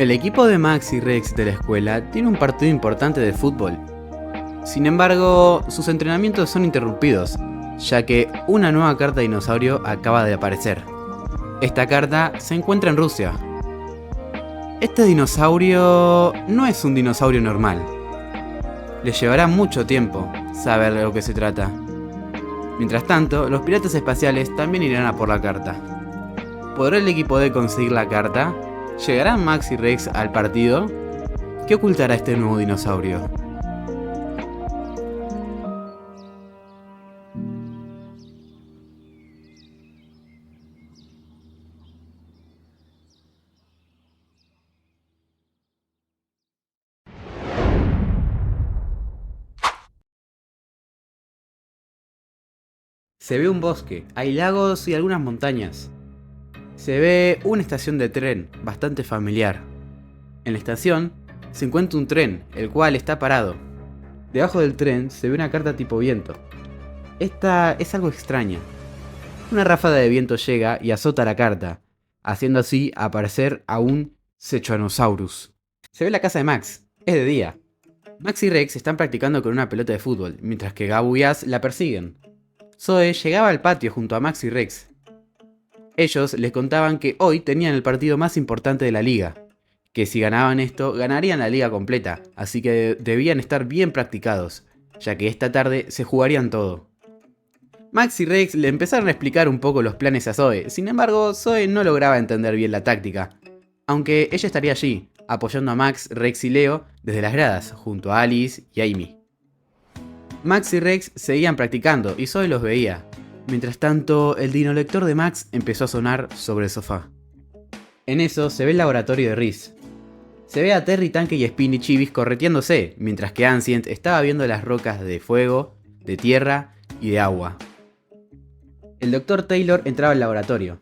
El equipo de Max y Rex de la escuela tiene un partido importante de fútbol. Sin embargo, sus entrenamientos son interrumpidos, ya que una nueva carta de dinosaurio acaba de aparecer. Esta carta se encuentra en Rusia. Este dinosaurio no es un dinosaurio normal. Le llevará mucho tiempo saber de lo que se trata. Mientras tanto, los piratas espaciales también irán a por la carta. ¿Podrá el equipo D conseguir la carta? ¿Llegarán Max y Rex al partido? ¿Qué ocultará este nuevo dinosaurio? Se ve un bosque, hay lagos y algunas montañas. Se ve una estación de tren, bastante familiar. En la estación se encuentra un tren, el cual está parado. Debajo del tren se ve una carta tipo viento. Esta es algo extraña. Una ráfaga de viento llega y azota la carta, haciendo así aparecer a un Sechanosaurus. Se ve la casa de Max, es de día. Max y Rex están practicando con una pelota de fútbol, mientras que Gabu y Az la persiguen. Zoe llegaba al patio junto a Max y Rex. Ellos les contaban que hoy tenían el partido más importante de la liga, que si ganaban esto, ganarían la liga completa, así que debían estar bien practicados, ya que esta tarde se jugarían todo. Max y Rex le empezaron a explicar un poco los planes a Zoe, sin embargo, Zoe no lograba entender bien la táctica, aunque ella estaría allí, apoyando a Max, Rex y Leo desde las gradas, junto a Alice y Amy. Max y Rex seguían practicando y Zoe los veía. Mientras tanto, el dinolector de Max empezó a sonar sobre el sofá. En eso se ve el laboratorio de Reese. Se ve a Terry, Tanque y Spinny Chivis correteándose, mientras que Ancient estaba viendo las rocas de fuego, de tierra y de agua. El Dr. Taylor entraba al laboratorio.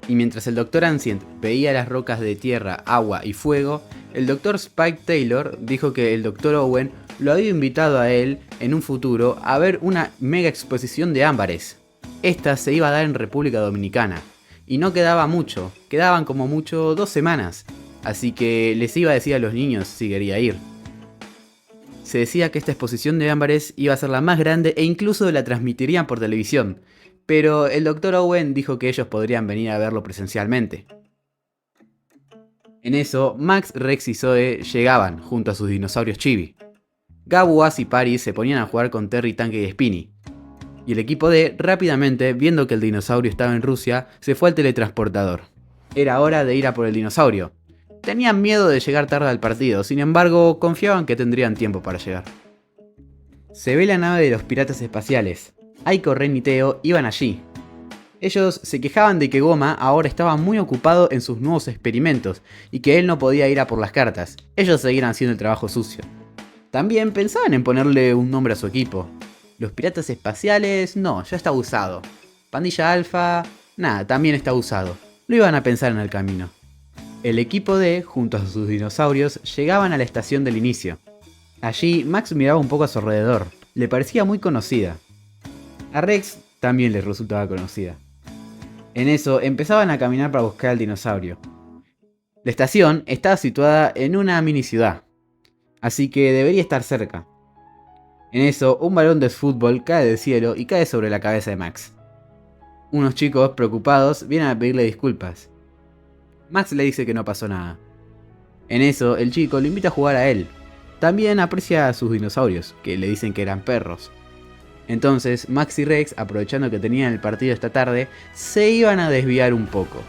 Y mientras el Dr. Ancient veía las rocas de tierra, agua y fuego, el Dr. Spike Taylor dijo que el Dr. Owen lo había invitado a él en un futuro a ver una mega exposición de ámbares. Esta se iba a dar en República Dominicana. Y no quedaba mucho, quedaban como mucho 2 semanas. Así que les iba a decir a los niños si quería ir. Se decía que esta exposición de ámbares iba a ser la más grande e incluso la transmitirían por televisión. Pero el Dr. Owen dijo que ellos podrían venir a verlo presencialmente. En eso, Max, Rex y Zoe llegaban junto a sus dinosaurios chibi. Gabu, Az y Paris se ponían a jugar con Terry, Tanque y Spinny. Y el equipo D, rápidamente, viendo que el dinosaurio estaba en Rusia, se fue al teletransportador. Era hora de ir a por el dinosaurio. Tenían miedo de llegar tarde al partido, sin embargo, confiaban que tendrían tiempo para llegar. Se ve la nave de los piratas espaciales. Aiko, Ren y Teo iban allí. Ellos se quejaban de que Goma ahora estaba muy ocupado en sus nuevos experimentos y que él no podía ir a por las cartas. Ellos seguían haciendo el trabajo sucio. También pensaban en ponerle un nombre a su equipo. Los piratas espaciales, no, ya está usado. Pandilla Alfa, nada, también está usado. Lo iban a pensar en el camino. El equipo D, junto a sus dinosaurios, llegaban a la estación del inicio. Allí, Max miraba un poco a su alrededor. Le parecía muy conocida. A Rex también le resultaba conocida. En eso, empezaban a caminar para buscar al dinosaurio. La estación estaba situada en una mini ciudad, así que debería estar cerca. En eso, un balón de fútbol cae del cielo y cae sobre la cabeza de Max. Unos chicos, preocupados, vienen a pedirle disculpas. Max le dice que no pasó nada. En eso, el chico lo invita a jugar a él. También aprecia a sus dinosaurios, que le dicen que eran perros. Entonces, Max y Rex, aprovechando que tenían el partido esta tarde, se iban a desviar un poco.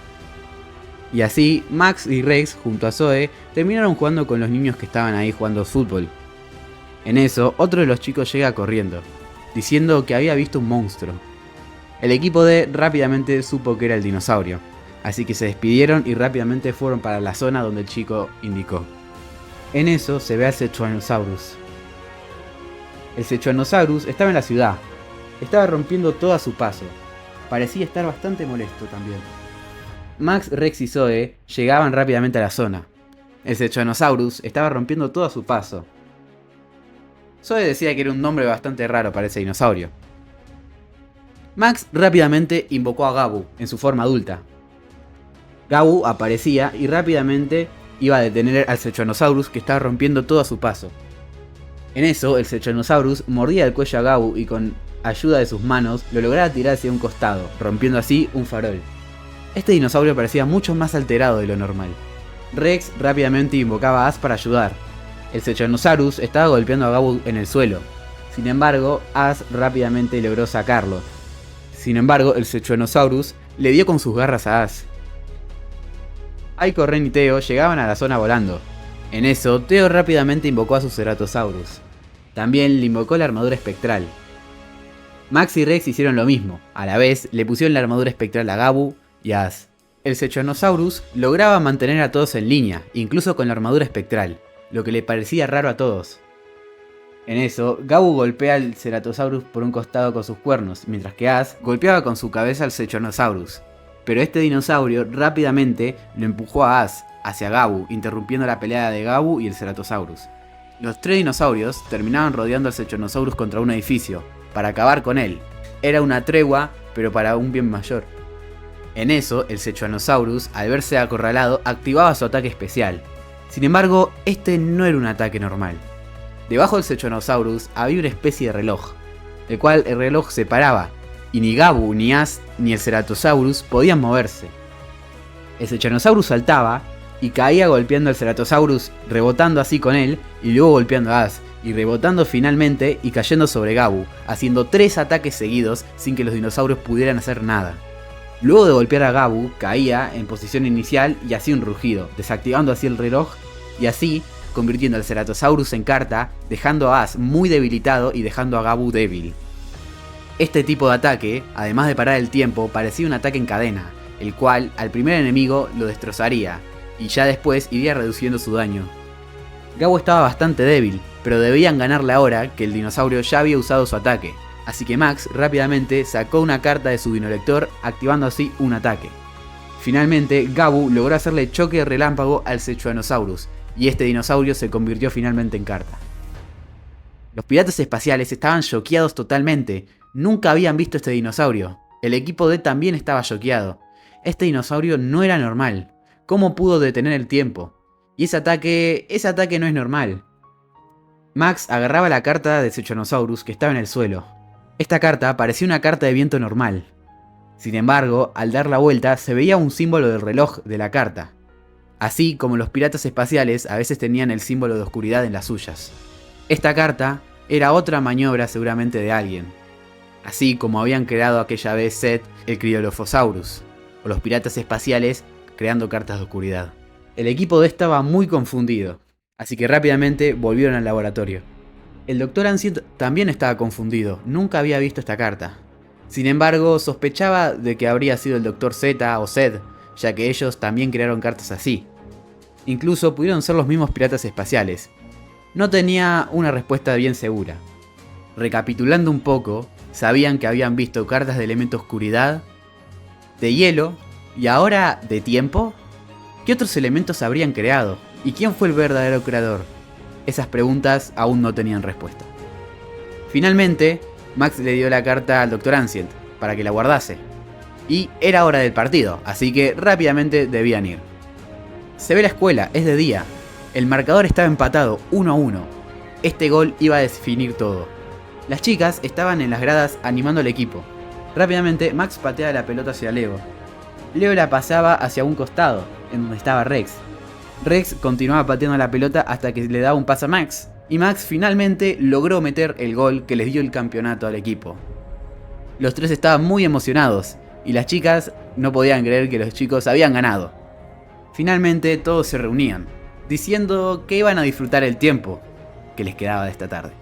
Y así, Max y Rex, junto a Zoe, terminaron jugando con los niños que estaban ahí jugando fútbol. En eso, otro de los chicos llega corriendo, diciendo que había visto un monstruo. El equipo D rápidamente supo que era el dinosaurio, así que se despidieron y rápidamente fueron para la zona donde el chico indicó. En eso se ve al Sechanosaurus. El Sechanosaurus estaba en la ciudad, estaba rompiendo todo a su paso. Parecía estar bastante molesto también. Max, Rex y Zoe llegaban rápidamente a la zona. El Sechanosaurus estaba rompiendo todo a su paso. Zoe decía que era un nombre bastante raro para ese dinosaurio. Max rápidamente invocó a Gabu en su forma adulta. Gabu aparecía y rápidamente iba a detener al Sechanosaurus que estaba rompiendo todo a su paso. En eso, el Sechanosaurus mordía el cuello a Gabu y con ayuda de sus manos lo lograba tirar hacia un costado, rompiendo así un farol. Este dinosaurio parecía mucho más alterado de lo normal. Rex rápidamente invocaba a Ash para ayudar. El Sechanosaurus estaba golpeando a Gabu en el suelo. Sin embargo, Ash rápidamente logró sacarlo. Sin embargo, el Sechanosaurus le dio con sus garras a Ash. Aiko, Ren y Teo llegaban a la zona volando. En eso, Teo rápidamente invocó a su Ceratosaurus. También le invocó la armadura espectral. Max y Rex hicieron lo mismo, a la vez le pusieron la armadura espectral a Gabu y a Ash. El Sechanosaurus lograba mantener a todos en línea, incluso con la armadura espectral, lo que le parecía raro a todos. En eso, Gabu golpea al Ceratosaurus por un costado con sus cuernos, mientras que Ash golpeaba con su cabeza al Sechanosaurus. Pero este dinosaurio rápidamente lo empujó a Ash hacia Gabu, interrumpiendo la pelea de Gabu y el Ceratosaurus. Los tres dinosaurios terminaban rodeando al Sechanosaurus contra un edificio, para acabar con él. Era una tregua, pero para un bien mayor. En eso, el Sechanosaurus, al verse acorralado, activaba su ataque especial. Sin embargo, este no era un ataque normal. Debajo del Sechanosaurus había una especie de reloj, el cual el reloj se paraba, y ni Gabu, ni Ash, ni el Ceratosaurus podían moverse. El Sechanosaurus saltaba y caía golpeando al Ceratosaurus, rebotando así con él, y luego golpeando a Ash, y rebotando finalmente y cayendo sobre Gabu, haciendo 3 ataques seguidos sin que los dinosaurios pudieran hacer nada. Luego de golpear a Gabu, caía en posición inicial y hacía un rugido, desactivando así el reloj y así convirtiendo al Ceratosaurus en carta, dejando a Ash muy debilitado y dejando a Gabu débil. Este tipo de ataque, además de parar el tiempo, parecía un ataque en cadena, el cual al primer enemigo lo destrozaría, y ya después iría reduciendo su daño. Gabu estaba bastante débil, pero debían ganarle ahora que el dinosaurio ya había usado su ataque, así que Max rápidamente sacó una carta de su dinolector, activando así un ataque. Finalmente, Gabu logró hacerle choque relámpago al Sechanosaurus, y este dinosaurio se convirtió finalmente en carta. Los piratas espaciales estaban choqueados totalmente, nunca habían visto este dinosaurio. El equipo D también estaba choqueado. Este dinosaurio no era normal. ¿Cómo pudo detener el tiempo? Y ese ataque no es normal. Max agarraba la carta de Sechanosaurus que estaba en el suelo. Esta carta parecía una carta de viento normal. Sin embargo, al dar la vuelta se veía un símbolo del reloj de la carta. Así como los piratas espaciales a veces tenían el símbolo de oscuridad en las suyas. Esta carta era otra maniobra seguramente de alguien. Así como habían creado aquella vez Seth el Cryolophosaurus, o los piratas espaciales creando cartas de oscuridad. El equipo D estaba muy confundido, así que rápidamente volvieron al laboratorio. El Dr. Ancient también estaba confundido, nunca había visto esta carta. Sin embargo, sospechaba de que habría sido el Dr. Z o Zed, ya que ellos también crearon cartas así. Incluso pudieron ser los mismos piratas espaciales. No tenía una respuesta bien segura. Recapitulando un poco, sabían que habían visto cartas de elemento oscuridad, de hielo y ahora de tiempo. ¿Qué otros elementos habrían creado? ¿Y quién fue el verdadero creador? Esas preguntas aún no tenían respuesta. Finalmente, Max le dio la carta al Dr. Ancient para que la guardase. Y era hora del partido, así que rápidamente debían ir. Se ve la escuela, es de día. El marcador estaba empatado, 1-1. Este gol iba a definir todo. Las chicas estaban en las gradas animando al equipo. Rápidamente, Max patea la pelota hacia Leo. Leo la pasaba hacia un costado, en donde estaba Rex. Rex continuaba pateando la pelota hasta que le daba un pase a Max. Y Max finalmente logró meter el gol que les dio el campeonato al equipo. Los tres estaban muy emocionados, y las chicas no podían creer que los chicos habían ganado. Finalmente todos se reunían, diciendo que iban a disfrutar el tiempo que les quedaba de esta tarde.